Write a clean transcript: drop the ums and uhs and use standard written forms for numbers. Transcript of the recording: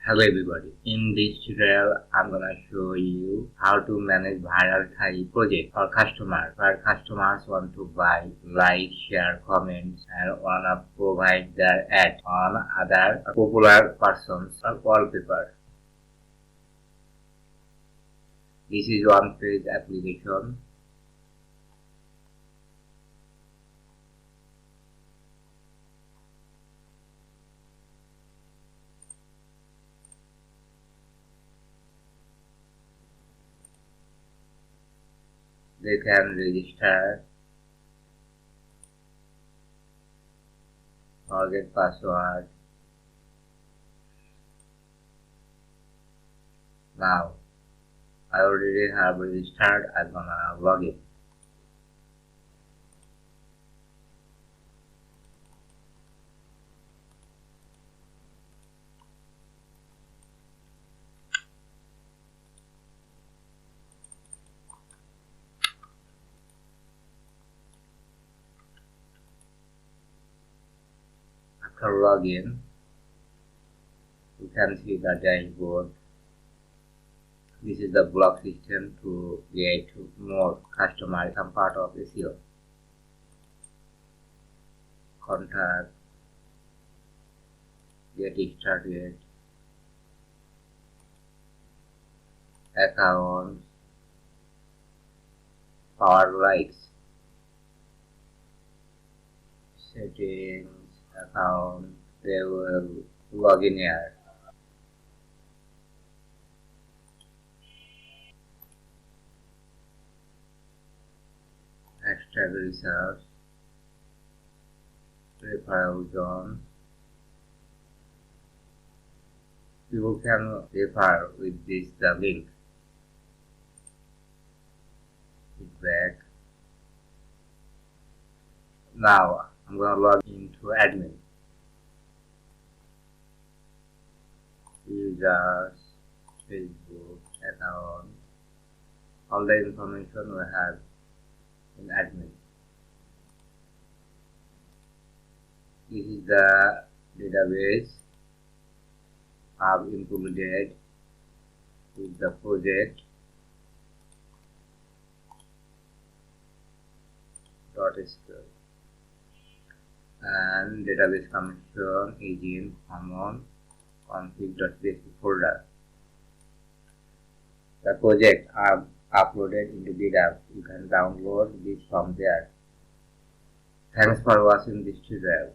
Hello everybody, in this tutorial I'm gonna show you how to manage Viralelites project for customers where customers want to buy, like, share, comments and wanna provide their ad on other popular persons or wallpaper. This is one page application. They can register, forget password. Now I already have registered. I'm gonna log in. After login, you can see the dashboard. This is the block system to get more customers. Some part of SEO. Contact, get started, accounts, power likes, settings, account. They will log in here. Hashtag research, referral zone. People can refer with this the link. Feedback. Now I'm gonna log into admin. Users, Facebook, account. All the information we have in admin. This is the database I've included with the project .sql and database connection is in common config.php folder. The project I've uploaded into GitHub. You can download this from there. Thanks for watching this tutorial.